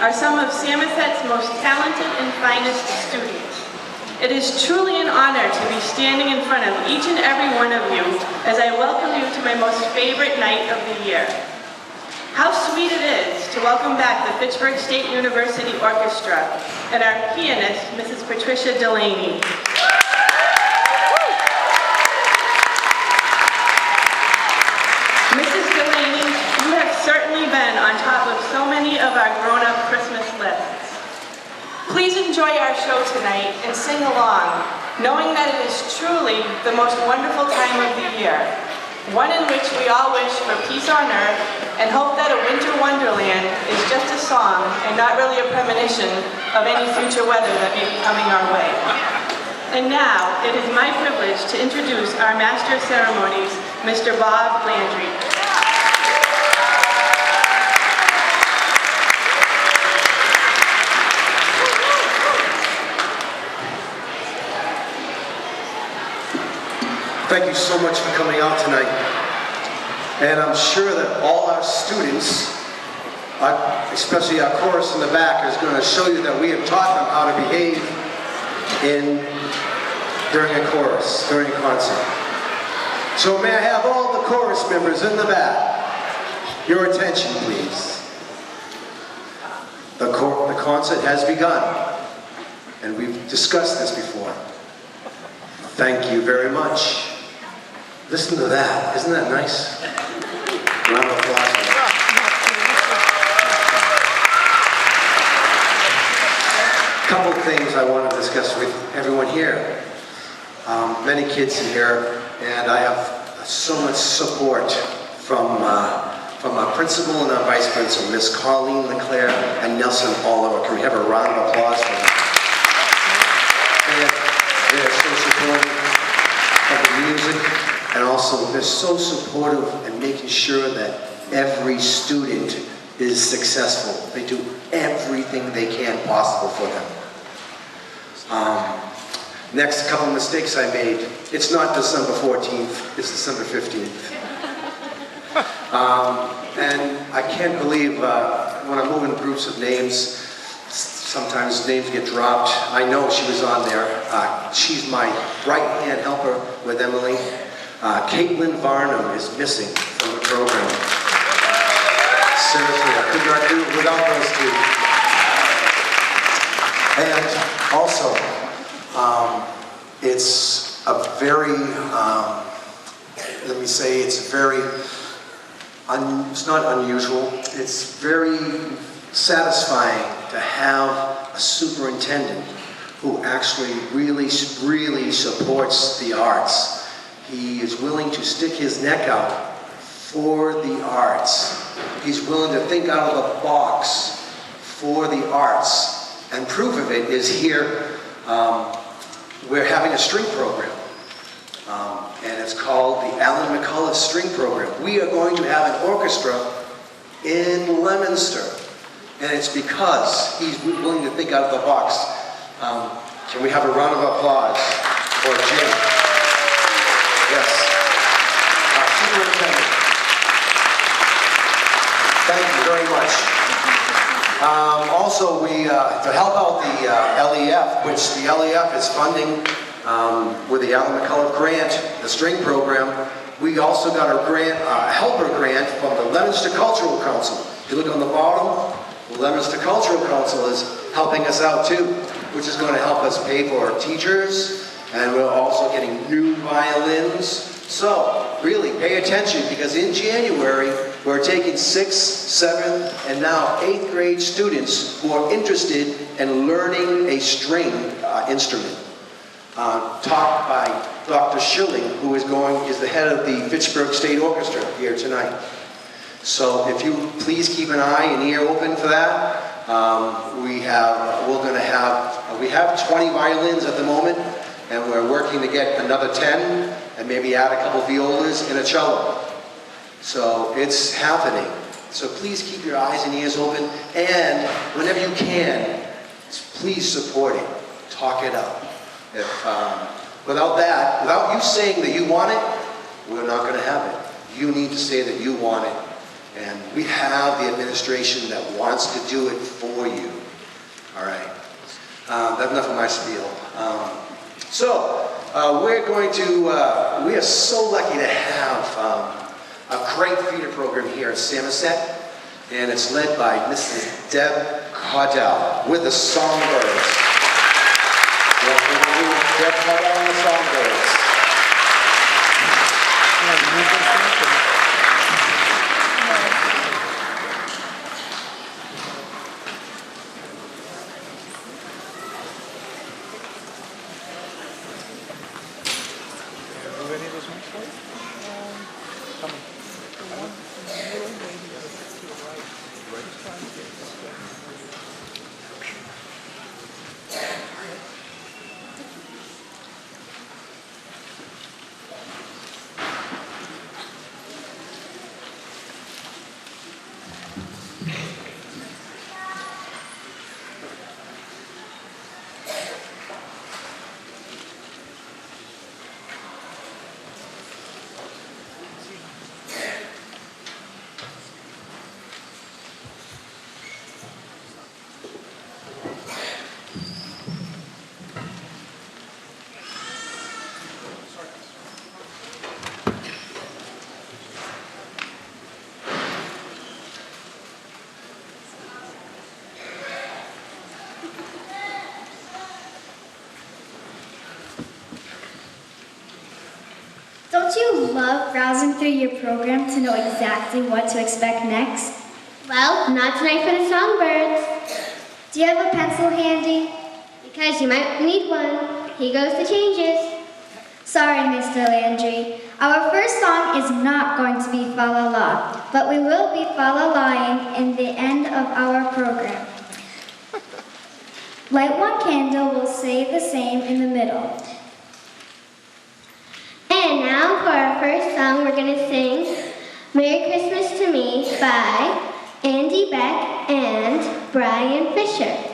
are some of Samoset's most talented and finest students. It is truly an honor to be standing in front of each and every one of you as I welcome you to my most favorite night of the year. How sweet it is to welcome back the Fitchburg State University Orchestra and our pianist, Mrs. Patricia Delaney. Mrs. Delaney, you have certainly been on top of so many of our grown-up Christmas lists. Please enjoy our show tonight and sing along, knowing that it is truly the most wonderful time of the year, one in which we all wish for peace on earth and hope that a winter wonderland is just a song and not really a premonition of any future weather that may be coming our way. And now, it is my privilege to introduce our Master of Ceremonies, Mr. Bob Landry. Thank you so much for coming out tonight. And I'm sure that all our students, especially our chorus in the back, is going to show you that we have taught them how to behave during a chorus, during a concert. So may I have all the chorus members in the back? Your attention, please. The concert has begun, and we've discussed this before. Thank you very much. Listen to that. Isn't that nice? Round of applause. A couple things I want to discuss with everyone here. Many kids in here, and I have so much support from our principal and our vice principal, Miss Colleen LeClaire and Nelson Oliver. Can we have a round of applause for them? They're so supportive of the music, and also they're so supportive in making sure that every student is successful. They do everything they can possible for them. Next, a couple of mistakes I made. It's not December 14th, it's December 15th. And I can't believe when I'm moving groups of names, sometimes names get dropped. I know she was on there. She's my right-hand helper with Emily. Caitlin Varnum is missing from the program. Seriously, I could not do it without those two. And also, it's a very, let me say, it's very, it's not unusual, it's very satisfying to have a superintendent who actually really supports the arts. He is willing to stick his neck out for the arts. He's willing to think out of the box for the arts. And proof of it is here, we're having a string program. And it's called the Alan McCullough String Program. We are going to have an orchestra in Leominster. And it's because he's willing to think out of the box. Can we have a round of applause for Jim? Yes. Superintendent. Thank you very much. Also, we to help out the LEF, which the LEF is funding with the Alan McCullough grant, the string program. We also got a grant, a helper grant from the Leominster Cultural Council. If you look on the bottom, the Leominster Cultural Council is helping us out too, which is going to help us pay for our teachers, and we're also getting new violins. So, really, pay attention, because in January, we're taking 6th, 7th, and now 8th grade students who are interested in learning a string instrument. Taught by Dr. Schilling, who is the head of the Fitchburg State Orchestra here tonight. So if you please keep an eye and ear open for that. We have 20 violins at the moment, and we're working to get another 10 and maybe add a couple violas and a cello. So it's happening. So please keep your eyes and ears open, and whenever you can, please support it. Talk it up. Without you saying that you want it, we're not going to have it. You need to say that you want it, And we have the administration that wants to do it for you. All right. That's enough of my spiel. We're going to, we are so lucky to have a great theater program here at Samoset. And it's led by Mrs. Caudill with the Songbirds. Deb Caudill and the Songbirds. Don't you love browsing through your program to know exactly what to expect next? Well, not tonight for the Songbirds. Do you have a pencil handy? Because you might need one. Here goes the changes. Sorry, Mr. Landry. Our first song is not going to be Fa La La, but we will be Fa La Laing in the end of our program. Light one candle will say the same in the middle. And now for our first song, we're going to sing Merry Christmas to Me by Andy Beck and Brian Fisher.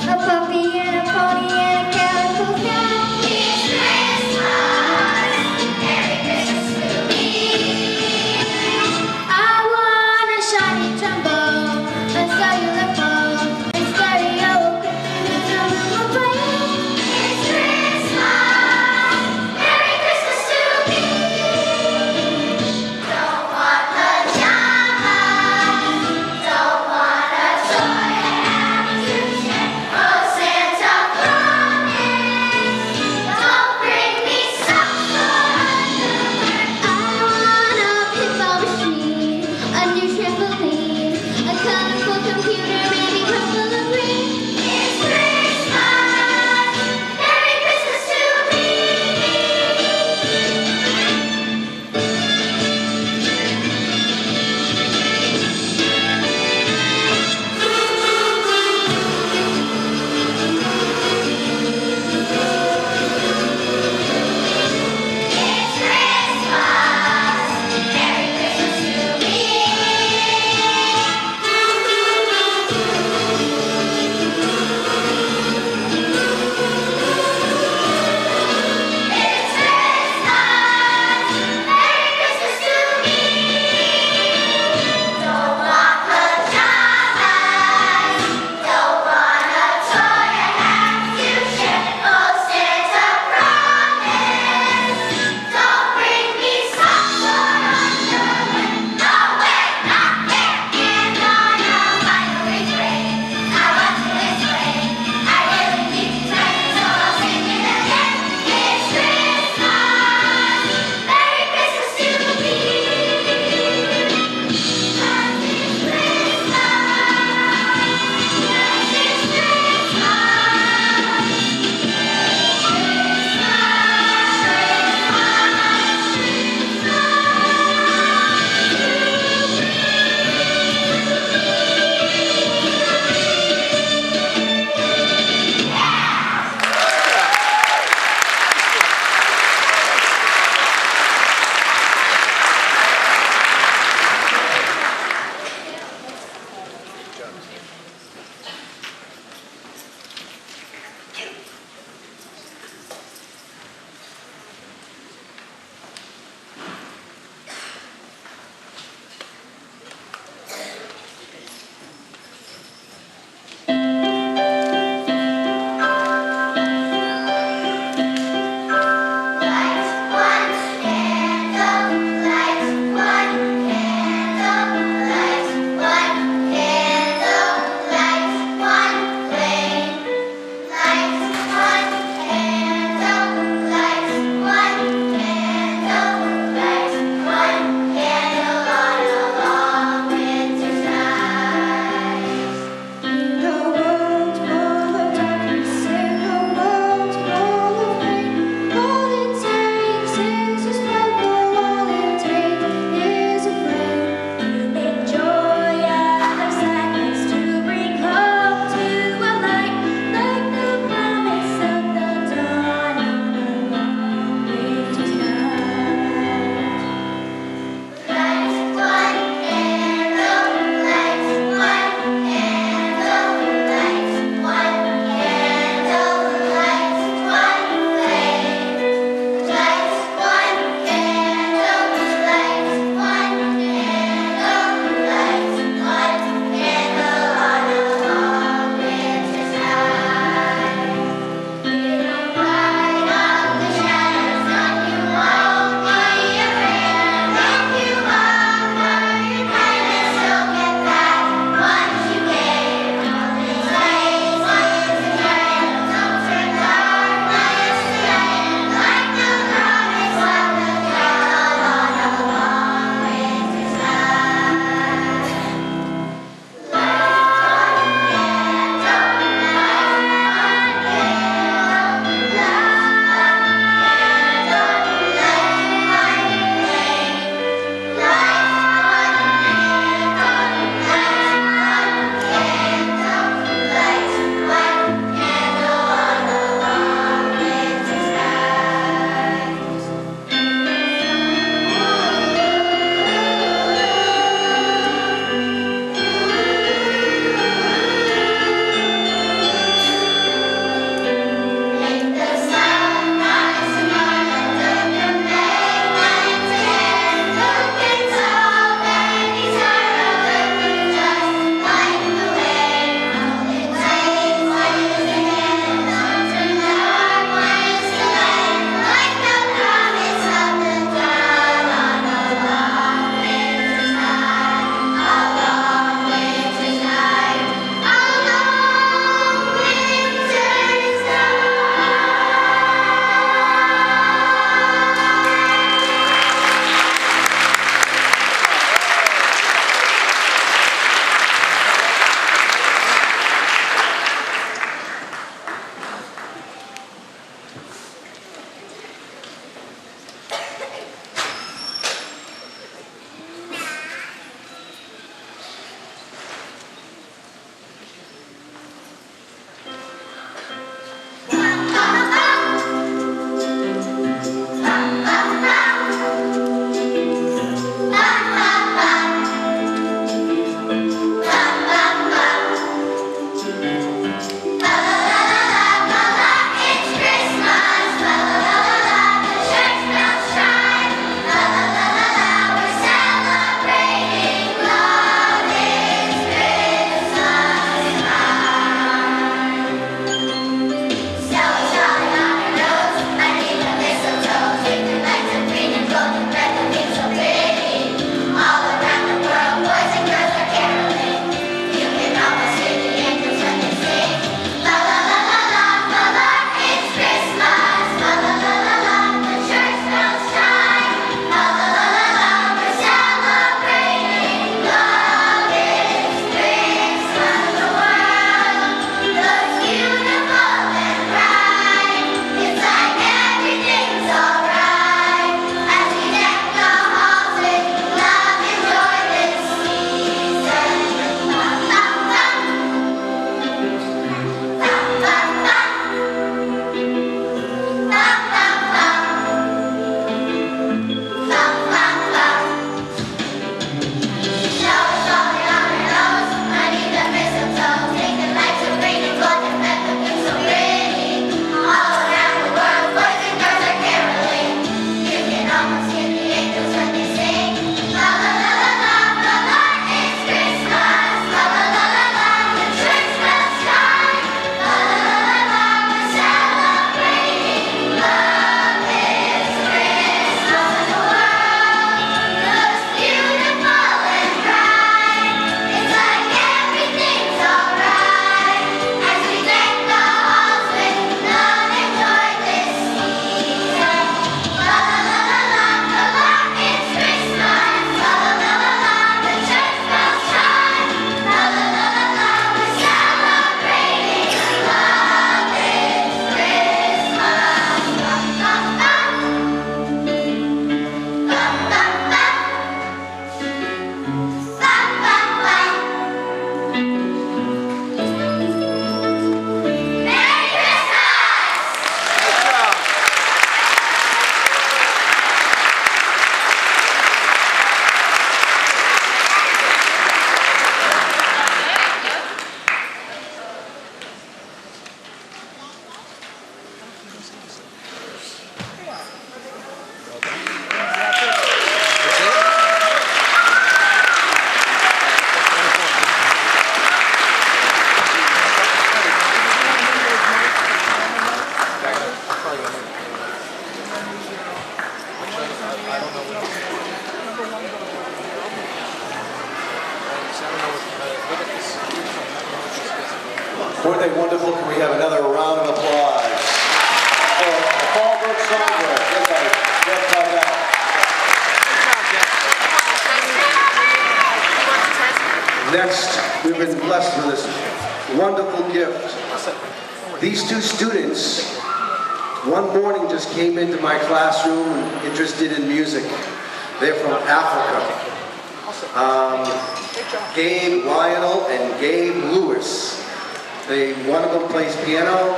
A puppy and a pony and a calico cat. It's Christmas! Okay, wonderful. Can we have another round of applause for the Fall Brook Songbirds? Led by Caudill. Next, we've been blessed with this wonderful gift. These two students, one morning just came into my classroom interested in music. They're from Africa. Gabe Lionel and Gabe Lewis. One of them plays piano,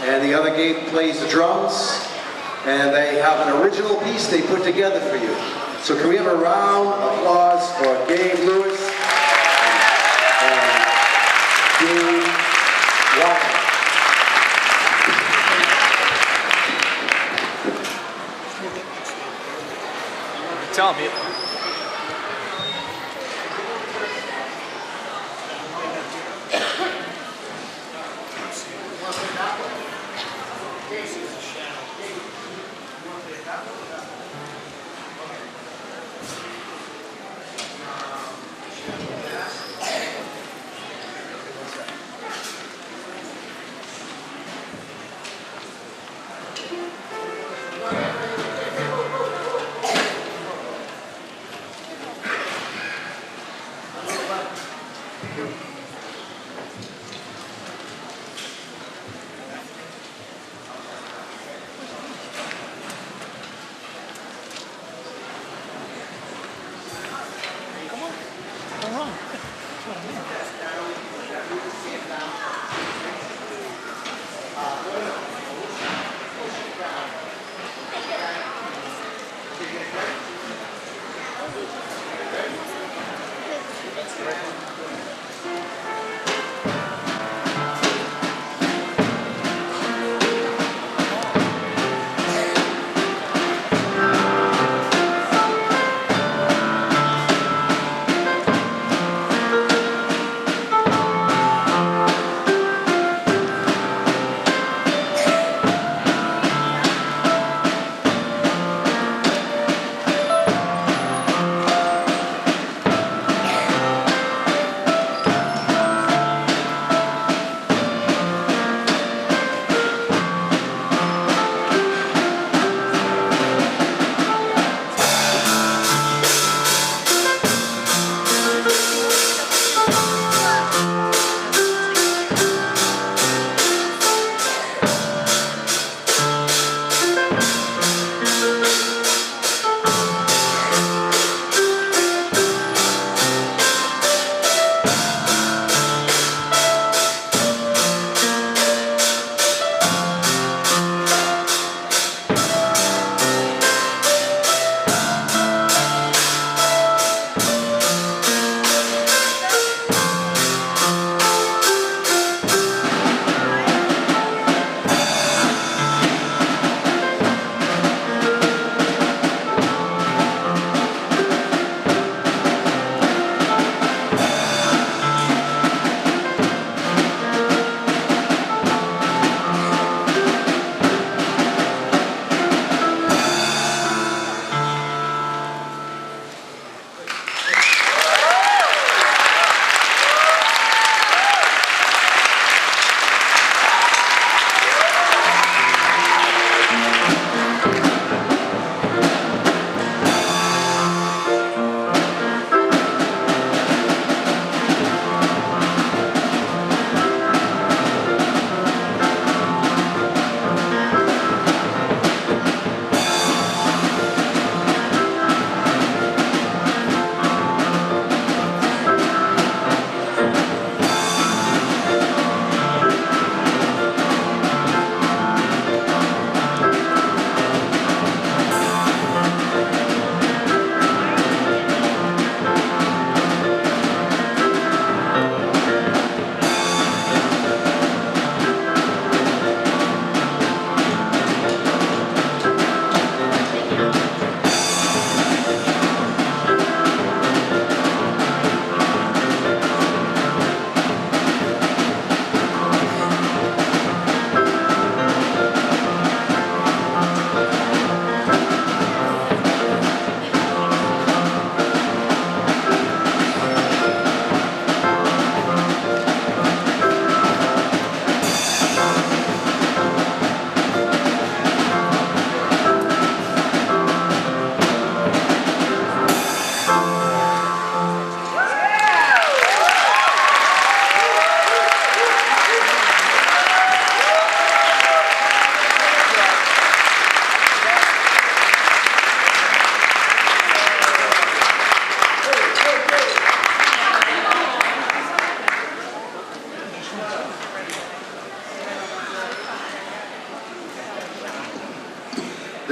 and the other Gabe plays the drums, and they have an original piece they put together for you. So can we have a round of applause for Gabe Lewis and Gabe Lionel. Tell me.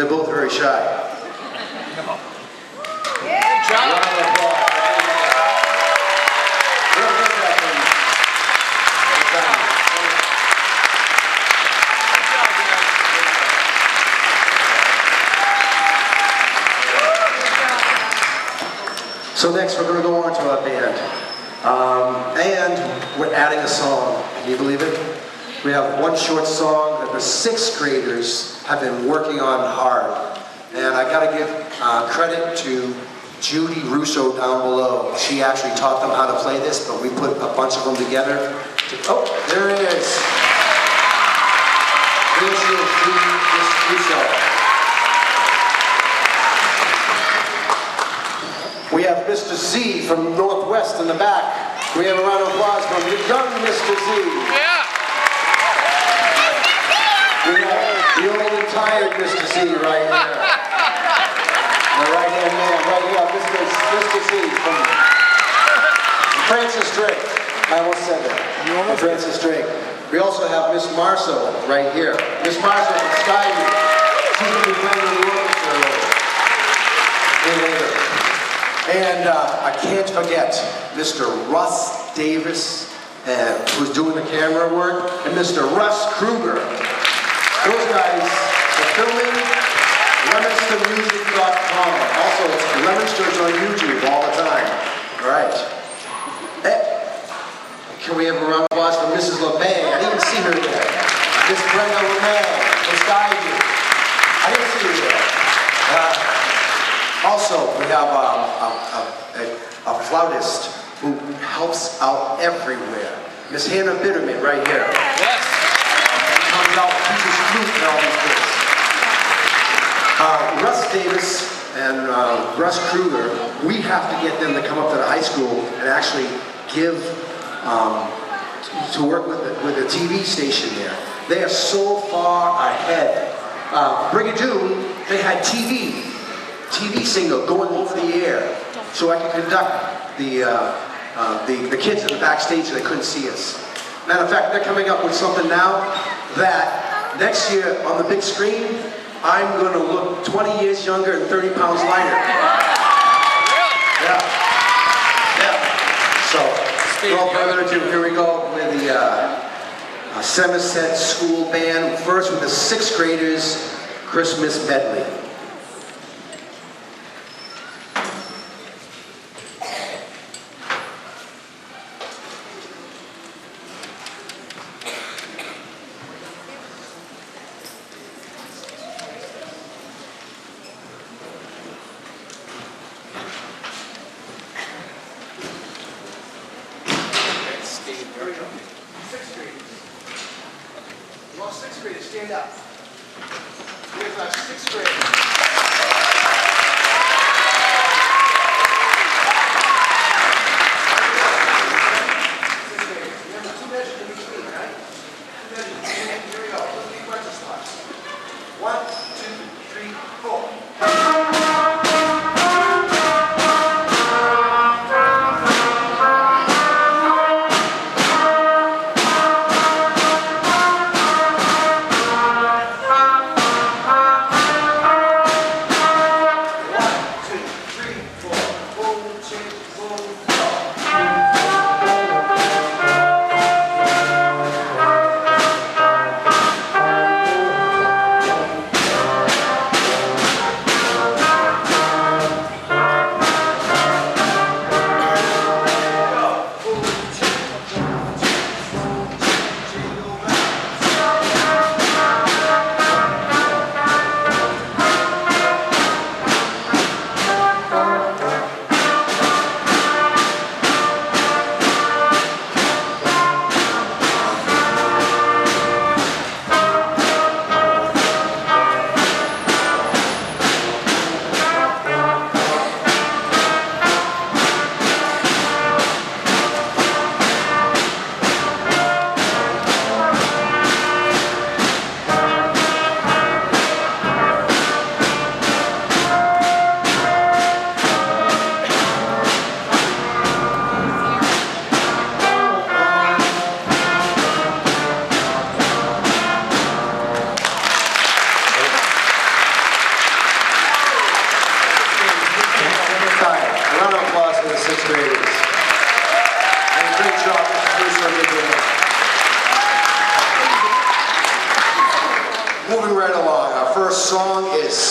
They're both very shy. Good job. Round of applause. Real good, Kathleen. So next we're going to go on to our band. And we're adding a song. Can you believe it? We have one short song that the 6th graders have been working on hard. And I got to give credit to Judy Russo down below. She actually taught them how to play this, but we put a bunch of them together. Oh, there it is. There she is, Judy Russo. We have Mr. Z from Northwest in the back. We have a round of applause from the young Mr. Z. Yeah. We have the old and tired Mr. Z right here. The right-hand man right here, Mr. Z from Francis Drake. I almost said that. From Francis Drake. We also have Miss Marceau right here. Miss Marceau from Skyview. She's going to be playing in the orchestra later. And I can't forget Mr. Russ Davis, who's doing the camera work, and Mr. Russ Kruger. Those guys are filming LeominsterMusic.com. Also, Leominster's on YouTube all the time. All right. Can we have a round of applause for Mrs. LeMay? I didn't see her yet. Miss Brenda LeMay from Skyview. I didn't see her yet. Also, we have a flautist who helps out everywhere. Miss Hannah Bitterman right here. Yes. Comes out, teaches flute and all these things. Russ Davis and Russ Kruger, we have to get them to come up to the high school and actually give, to work with the TV station there. They are so far ahead. Brigadoon, they had TV signal going over the air, so I could conduct the kids in the backstage so they couldn't see us. Matter of fact, they're coming up with something now that next year on the big screen, I'm going to look 20 years younger and 30 pounds lighter. Yeah. So, without further ado, here we go with the Samoset School Band. First with the 6th graders, Christmas Medley. Stand up. Here's our 6th grade. Remember, 2 measures in between, right? 2 measures. Here we go. Let's be practice slots. 1, 2, 3, 4.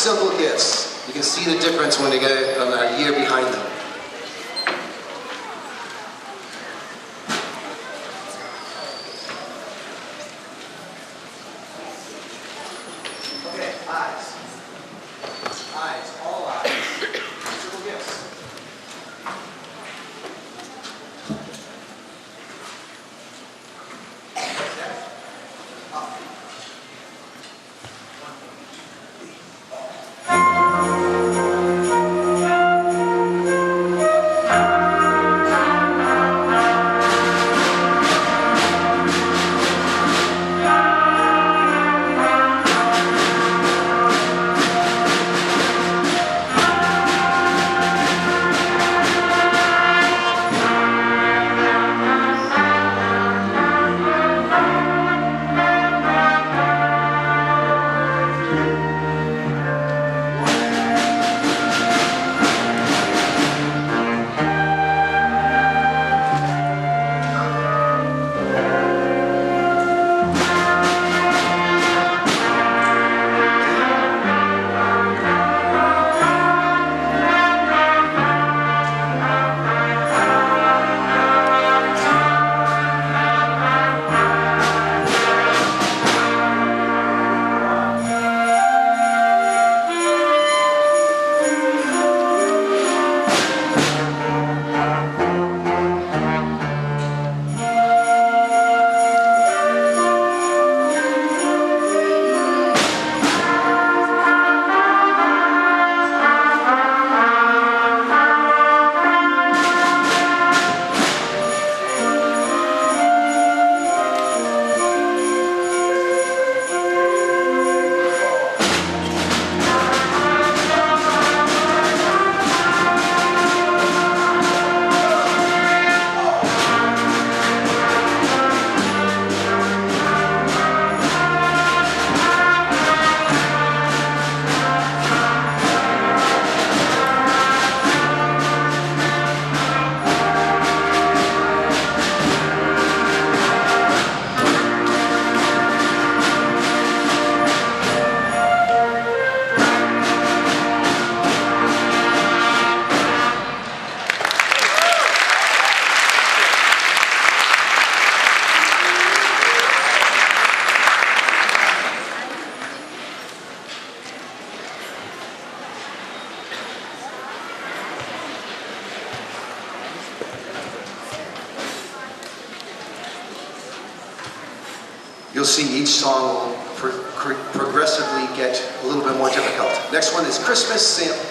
simple gifts. You can see the difference when they get a year behind them. Okay, eyes. Eyes, all eyes. Simple gifts. You'll see each song will progressively get a little bit more difficult. Next one is Christmas Santa.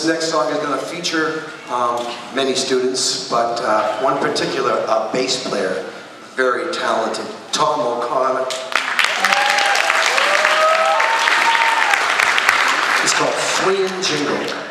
next song is going to feature many students, but one particular, a bass player, very talented, Tom O'Connor. It's called Swingin' Jingle.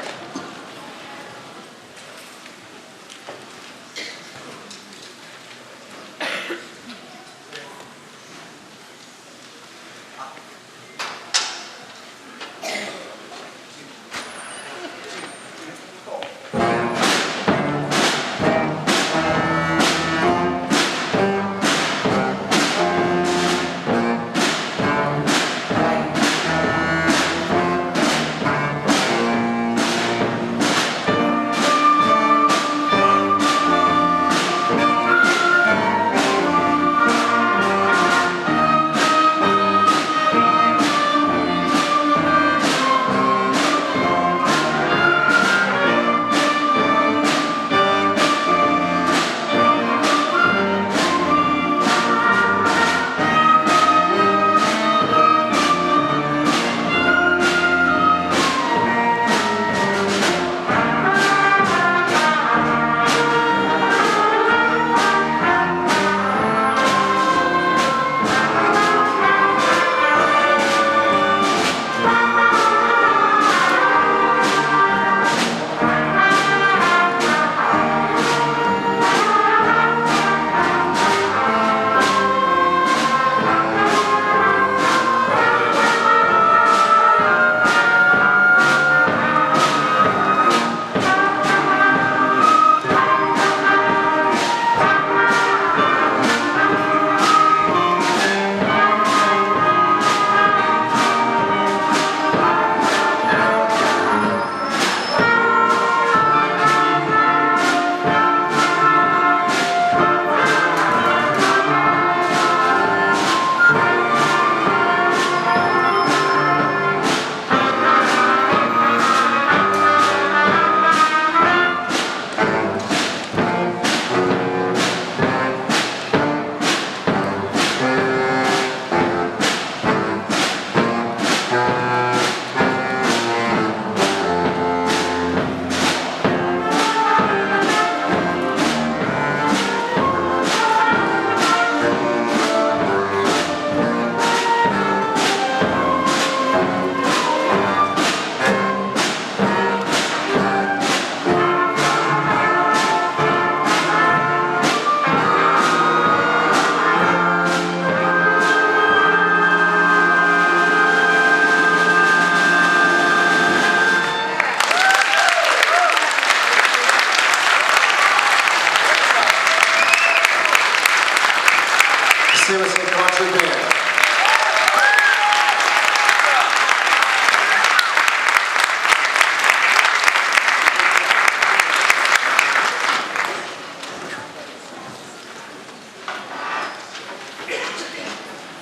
Samoset Concert Band.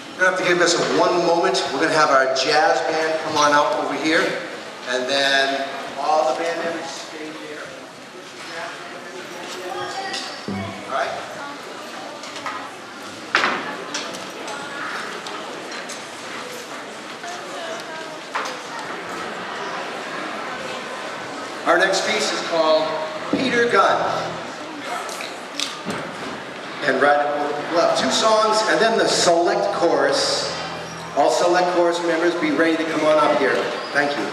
You're going to have to give us one moment. We're going to have our jazz band come on out over here, and then all the band members stay there. All right? Our next piece is called Peter Gunn. And we'll have two songs and then the select chorus. All select chorus members, be ready to come on up here. Thank you.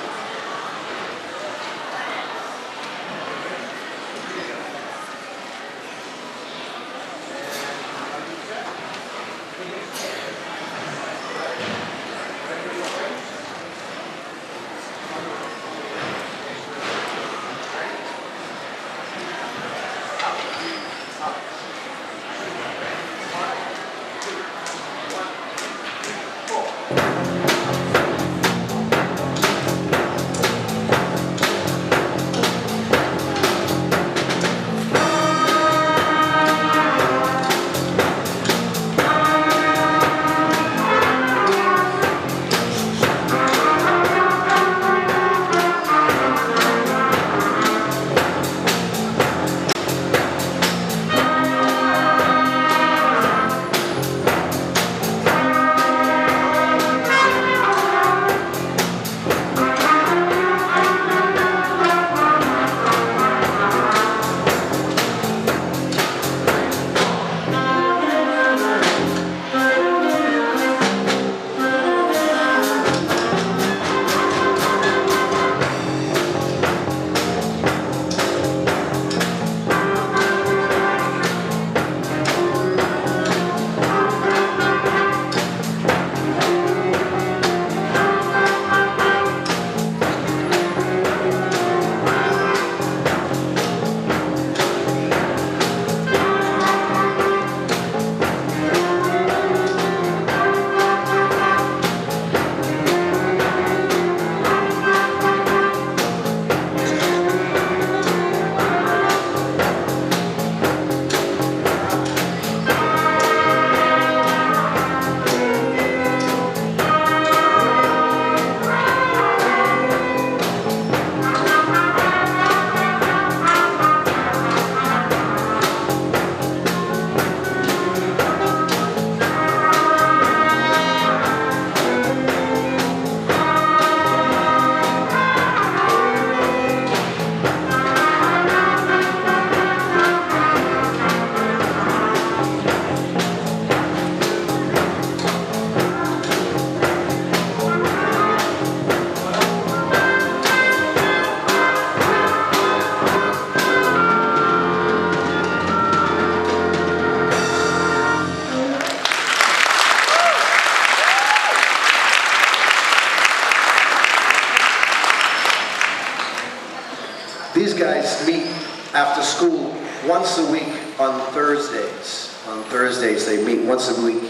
school once a week on Thursdays. On Thursdays, they meet once a week.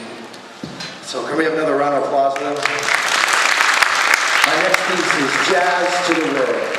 So can we have another round of applause for them? Our next piece is Jazz to the World.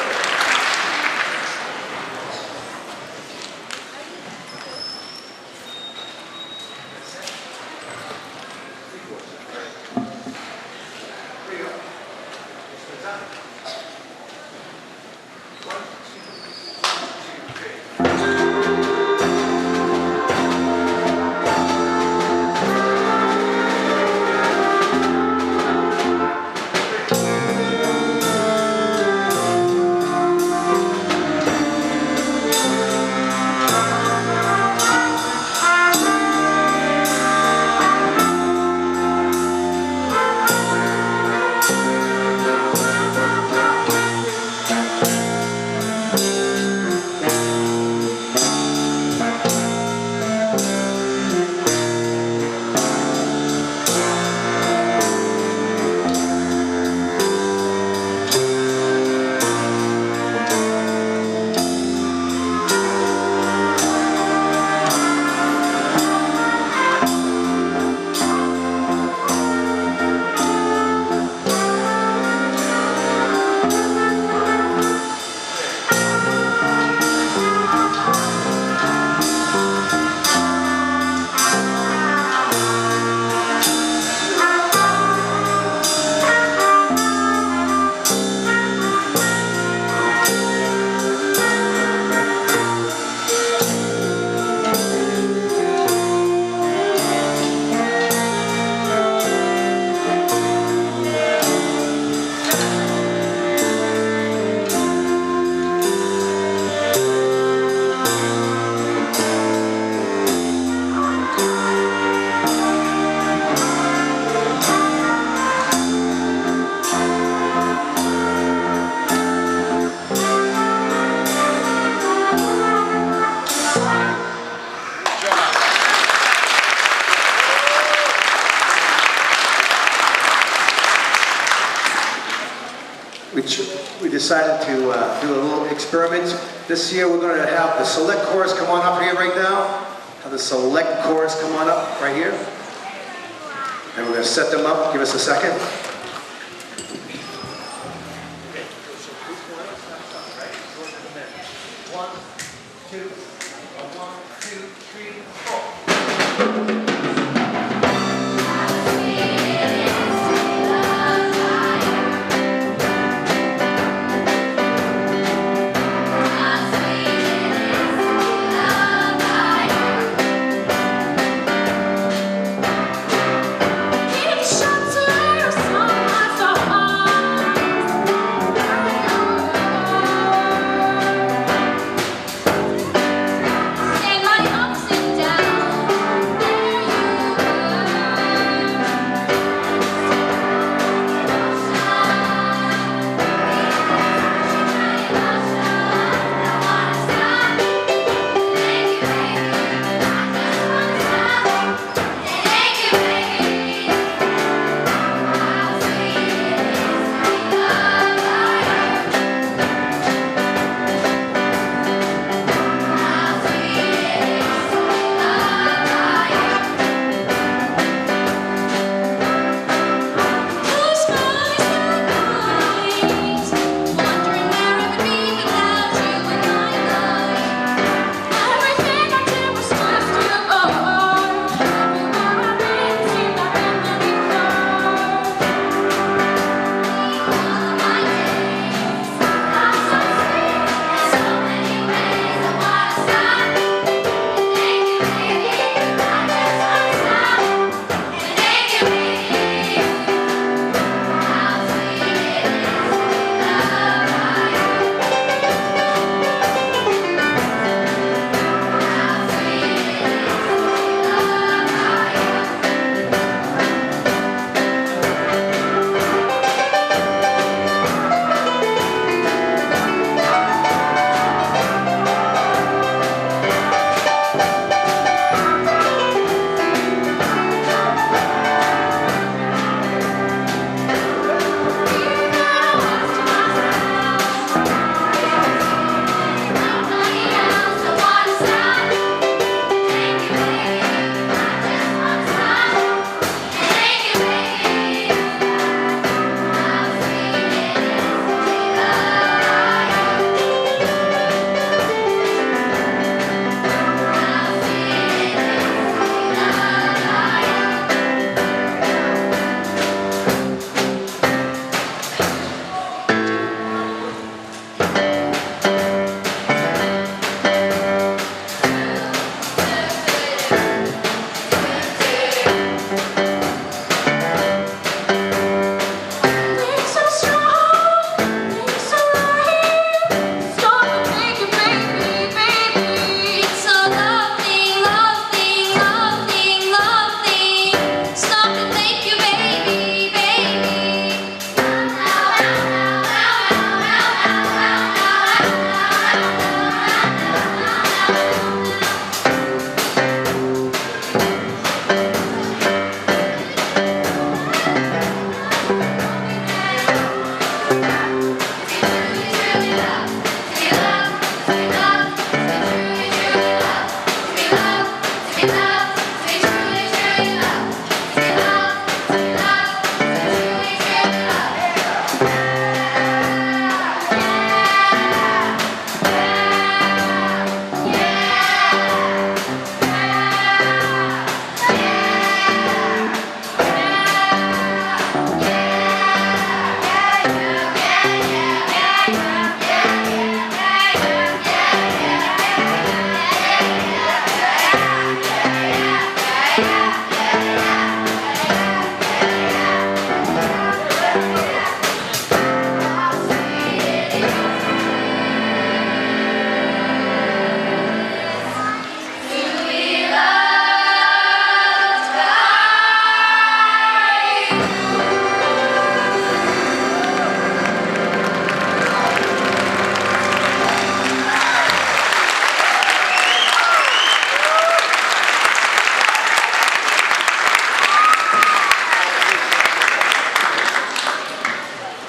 We decided to do a little experiment. This year we're going to have the select chorus come on up here right now. Have the select chorus come on up right here. And we're going to set them up. Give us a second. One, two, 3, 4. And my ups and downs.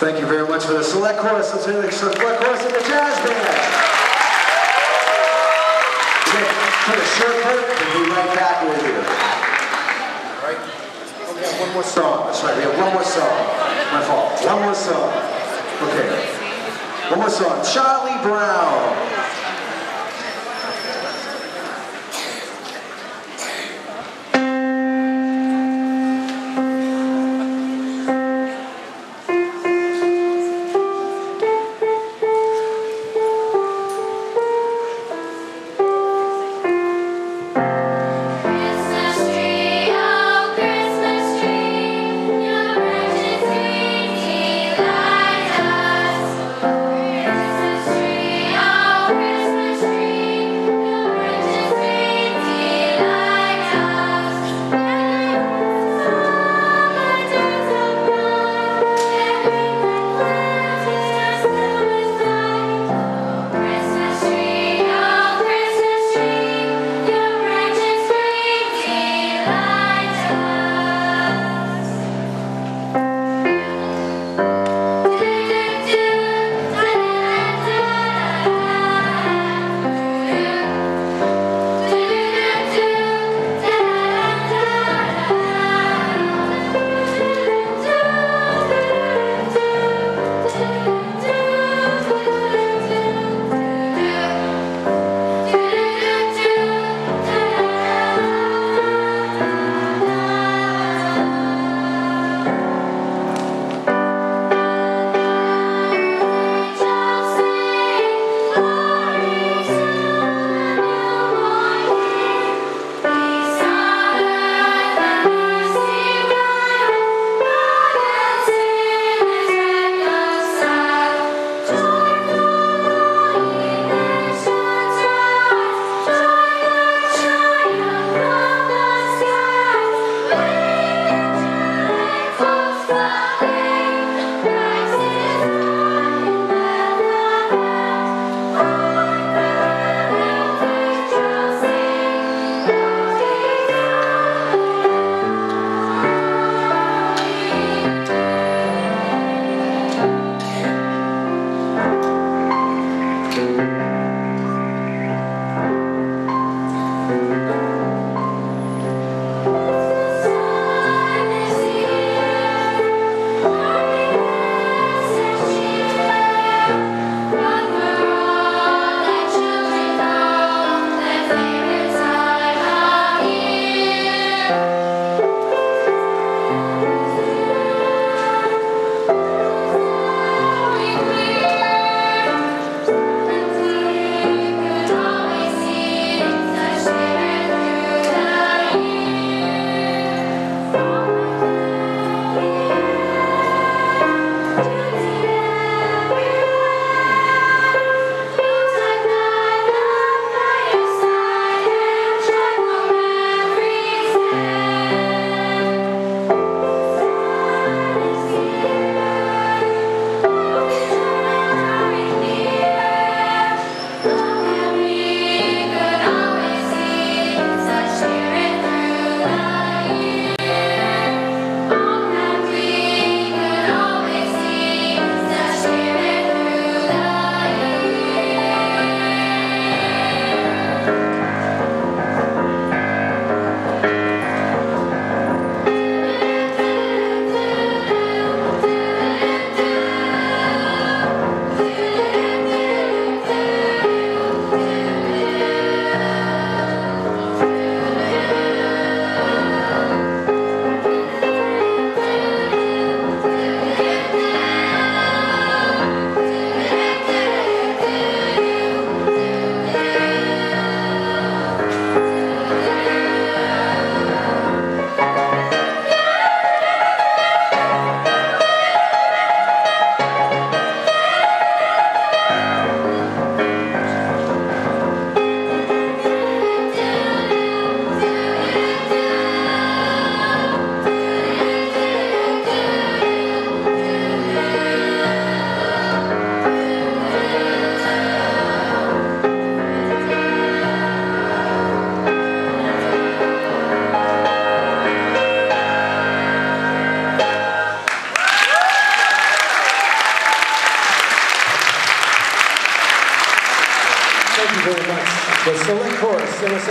Thank you very much for the select chorus. Let's hear the select chorus of the jazz band. We're going to put a short break and be right back with you. All right? Okay, one more song. That's right, we have one more song. My fault. One more song. Okay. One more song. Charlie Brown. Christmas tree, oh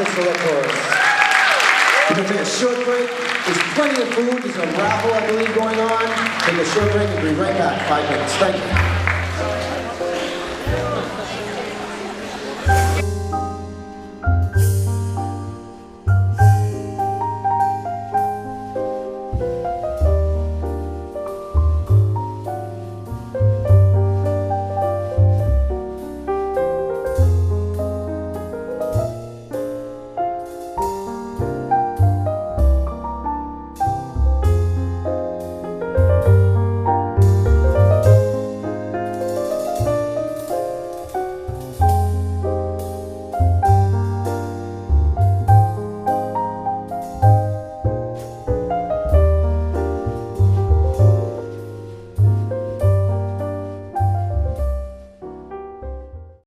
this for the chorus. We're going to take a short break. There's plenty of food. There's a raffle, I believe, going on. Take a short break and be right back. 5 minutes. Thank you.